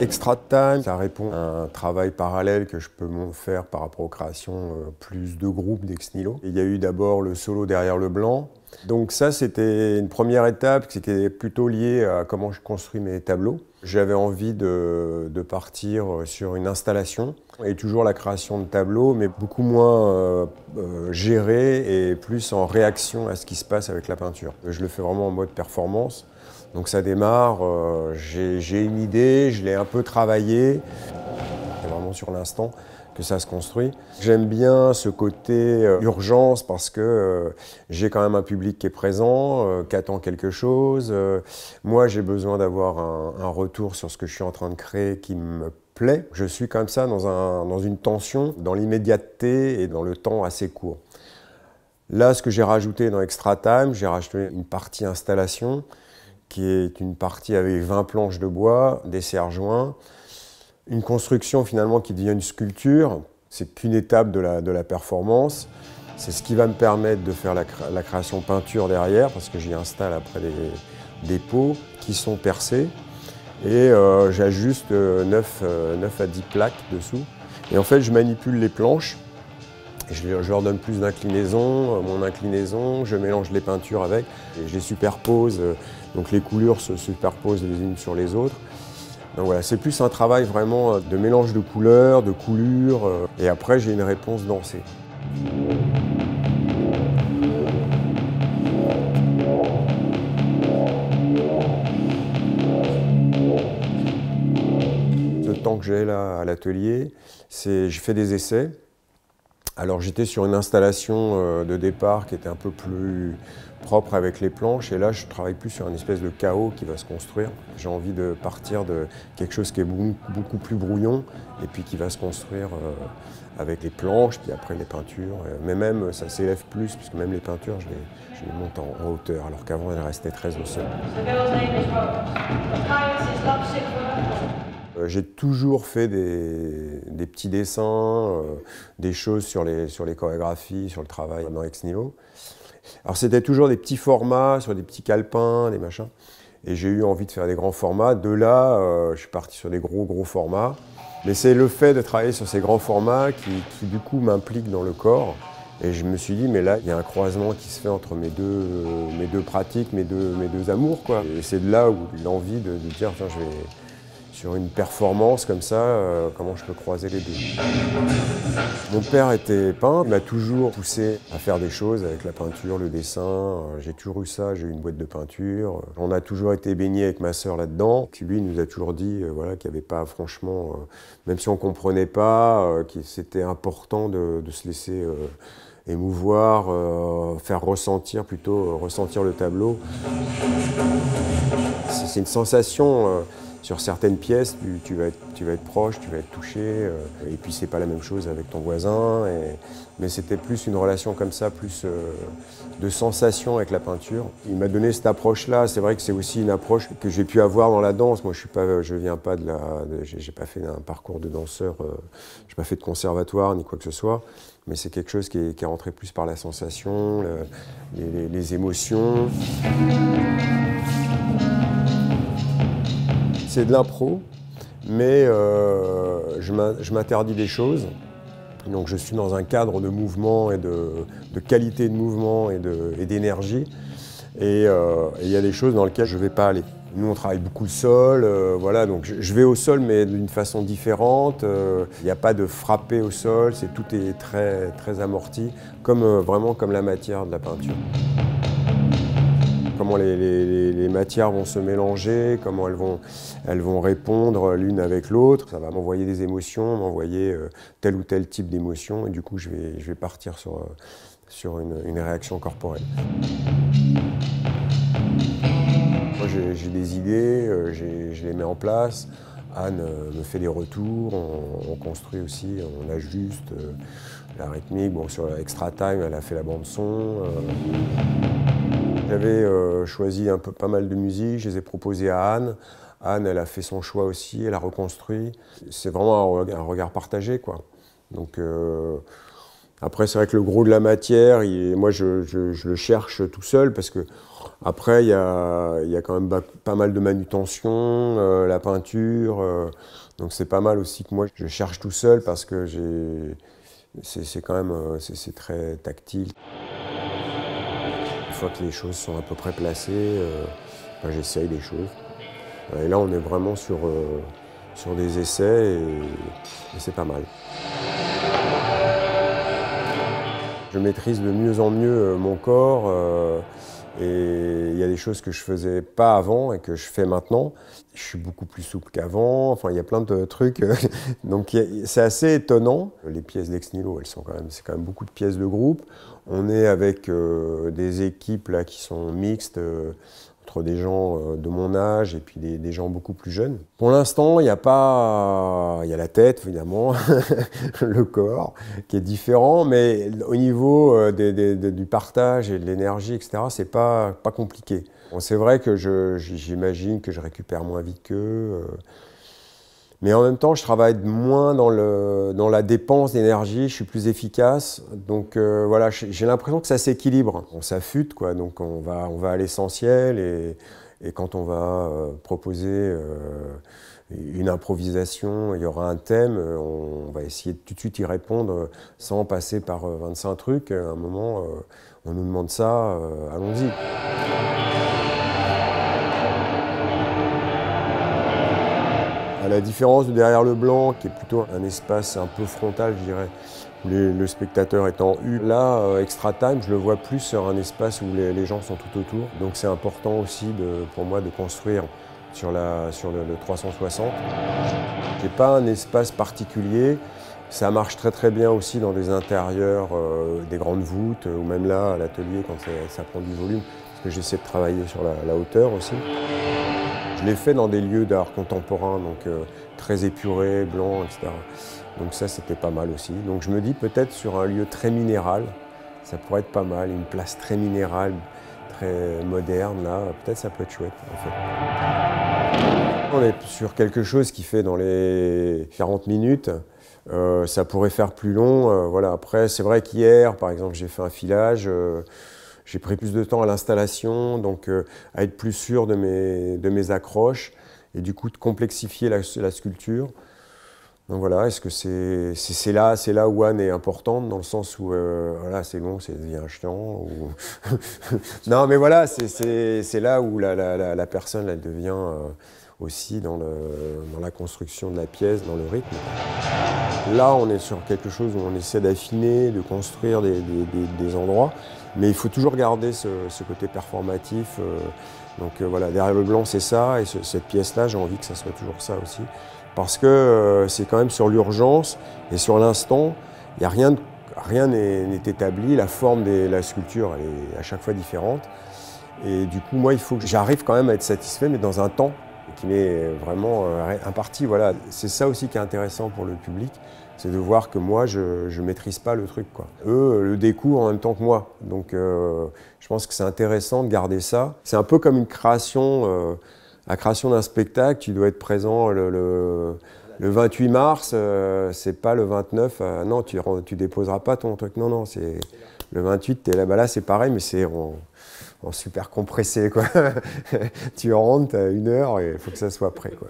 Extra Time, ça répond à un travail parallèle que je peux faire par rapport aux créations plus de groupes d'Ex Nihilo. Il y a eu d'abord le solo derrière le blanc. Donc ça, c'était une première étape qui était plutôt liée à comment je construis mes tableaux. J'avais envie de partir sur une installation et toujours la création de tableaux, mais beaucoup moins gérée et plus en réaction à ce qui se passe avec la peinture. Je le fais vraiment en mode performance. Donc ça démarre, j'ai une idée, je l'ai un peu travaillée. C'est vraiment sur l'instant que ça se construit. J'aime bien ce côté urgence parce que j'ai quand même un public qui est présent, qui attend quelque chose. Moi, j'ai besoin d'avoir un retour sur ce que je suis en train de créer qui me plaît. Je suis comme ça dans une tension, dans l'immédiateté et dans le temps assez court. Là, ce que j'ai rajouté dans Extra Time, j'ai rajouté une partie installation qui est une partie avec 20 planches de bois, des serre-joints, une construction finalement qui devient une sculpture. C'est qu'une étape de la performance. C'est ce qui va me permettre de faire la création peinture derrière, parce que j'y installe après des pots qui sont percés. Et j'ajuste 9 à 10 plaques dessous. Et en fait, je manipule les planches. Je leur donne plus d'inclinaison, mon inclinaison, je mélange les peintures avec, et je les superpose, donc les couleurs se superposent les unes sur les autres. Donc voilà, c'est plus un travail vraiment de mélange de couleurs, de coulures, et après j'ai une réponse dansée. Le temps que j'ai là à l'atelier, je fais des essais. Alors j'étais sur une installation de départ qui était un peu plus propre avec les planches et là je travaille plus sur une espèce de chaos qui va se construire. J'ai envie de partir de quelque chose qui est beaucoup plus brouillon et puis qui va se construire avec les planches, puis après les peintures. Mais même ça s'élève plus puisque même les peintures je les monte en hauteur alors qu'avant elles restaient très au sol. J'ai toujours fait des petits dessins, des choses sur les chorégraphies, sur le travail dans Ex Nihilo. Alors c'était toujours des petits formats, sur des petits calepins, des machins. Et j'ai eu envie de faire des grands formats. De là, je suis parti sur des gros formats. Mais c'est le fait de travailler sur ces grands formats qui du coup m'implique dans le corps. Et je me suis dit, mais là, il y a un croisement qui se fait entre mes deux pratiques, mes deux amours, quoi. Et c'est de là où l'envie de dire, tiens, je vais... Sur une performance comme ça, comment je peux croiser les deux. Mon père était peintre, il m'a toujours poussé à faire des choses avec la peinture, le dessin. J'ai toujours eu ça, j'ai eu une boîte de peinture. On a toujours été baigné avec ma sœur là-dedans. Puis lui, il nous a toujours dit voilà, qu'il n'y avait pas, franchement, même si on ne comprenait pas, que c'était important de se laisser émouvoir, faire ressentir plutôt, ressentir le tableau. C'est une sensation. Sur certaines pièces, tu vas être proche, tu vas être touché, et puis c'est pas la même chose avec ton voisin. Mais c'était plus une relation comme ça, plus de sensation avec la peinture. Il m'a donné cette approche-là. C'est vrai que c'est aussi une approche que j'ai pu avoir dans la danse. Moi, je viens pas j'ai pas fait un parcours de danseur, j'ai pas fait de conservatoire ni quoi que ce soit. Mais c'est quelque chose qui est rentré plus par la sensation, les émotions. C'est de l'impro, mais je m'interdis des choses. Donc je suis dans un cadre de mouvement et de qualité de mouvement et d'énergie. Et il y a des choses dans lesquelles je ne vais pas aller. Nous, on travaille beaucoup le sol, voilà, donc je vais au sol, mais d'une façon différente. Il n'y a pas de frapper au sol, tout est très amorti, vraiment comme la matière de la peinture. Comment les matières vont se mélanger, comment elles vont répondre l'une avec l'autre. Ça va m'envoyer des émotions, m'envoyer tel ou tel type d'émotion, et du coup je vais partir sur une réaction corporelle. Moi j'ai des idées, je les mets en place. Anne me fait des retours, on construit aussi, on ajuste la rythmique. Bon, sur Extra Time, elle a fait la bande son. J'avais choisi pas mal de musique, je les ai proposées à Anne. Anne, elle a fait son choix aussi, elle a reconstruit. C'est vraiment un regard partagé, quoi. Donc Après, c'est vrai que le gros de la matière, moi, je le cherche tout seul parce que après, il y a quand même pas mal de manutention, la peinture. Donc, c'est pas mal aussi que moi, je cherche tout seul parce que c'est quand même c'est très tactile. Une fois que les choses sont à peu près placées, j'essaye des choses. Et là, on est vraiment sur des essais et c'est pas mal. Je maîtrise de mieux en mieux mon corps et il y a des choses que je faisais pas avant et que je fais maintenant. Je suis beaucoup plus souple qu'avant, enfin il y a plein de trucs. Donc c'est assez étonnant. Les pièces d'ex-nihilo, c'est quand même beaucoup de pièces de groupe. On est avec des équipes là, qui sont mixtes. Entre des gens de mon âge et puis des gens beaucoup plus jeunes. Pour l'instant, il y a la tête, évidemment, le corps, qui est différent, mais au niveau du partage et de l'énergie, etc., c'est pas compliqué. Bon, c'est vrai que j'imagine que je récupère moins vite qu'eux, mais en même temps, je travaille moins dans la dépense d'énergie, je suis plus efficace. Donc voilà, j'ai l'impression que ça s'équilibre. On s'affûte, quoi, donc on va à l'essentiel et quand on va proposer une improvisation, il y aura un thème, on va essayer de tout de suite y répondre sans passer par 25 trucs. À un moment, on nous demande ça, allons-y. À la différence de Derrière le blanc, qui est plutôt un espace un peu frontal, je dirais, où le spectateur est en U. Là, Extra Time, je le vois plus sur un espace où les gens sont tout autour. Donc c'est important aussi pour moi de construire sur le 360. J'ai pas un espace particulier. Ça marche très très bien aussi dans des intérieurs, des grandes voûtes, ou même là à l'atelier quand ça prend du volume, parce que j'essaie de travailler sur la hauteur aussi. Je l'ai fait dans des lieux d'art contemporain, donc très épurés, blancs, etc. Donc ça, c'était pas mal aussi. Donc je me dis peut-être sur un lieu très minéral, ça pourrait être pas mal, une place très minérale, très moderne, là, peut-être ça peut être chouette, en fait. On est sur quelque chose qui fait dans les 40 minutes. Ça pourrait faire plus long. Voilà. Après, c'est vrai qu'hier, par exemple, j'ai fait un filage. J'ai pris plus de temps à l'installation, donc à être plus sûr de mes accroches et du coup de complexifier la sculpture. Donc voilà, est-ce que c'est là où Anne est importante, dans le sens où voilà, c'est long, ça devient chiant ou... Non mais voilà, c'est là où la personne elle devient aussi dans la construction de la pièce, dans le rythme. Là, on est sur quelque chose où on essaie d'affiner, de construire des endroits, mais il faut toujours garder ce côté performatif. Donc voilà, Derrière le blanc, c'est ça, et cette pièce-là, j'ai envie que ça soit toujours ça aussi. Parce que c'est quand même sur l'urgence et sur l'instant, il y a rien n'est établi, la forme de la sculpture, elle est à chaque fois différente. Et du coup, moi, il faut que j'arrive quand même à être satisfait, mais dans un temps qui m'est vraiment imparti. Voilà. C'est ça aussi qui est intéressant pour le public, c'est de voir que moi, je ne maîtrise pas le truc, quoi. Eux le découvrent en même temps que moi. Donc je pense que c'est intéressant de garder ça. C'est un peu comme une création, la création d'un spectacle, tu dois être présent le 28 mars, c'est pas le 29, non, tu déposeras pas ton truc, non, c'est le 28, tu es là, là c'est pareil, mais c'est en super compressé, quoi. Tu rentres, tu as 1 heure et il faut que ça soit prêt, quoi.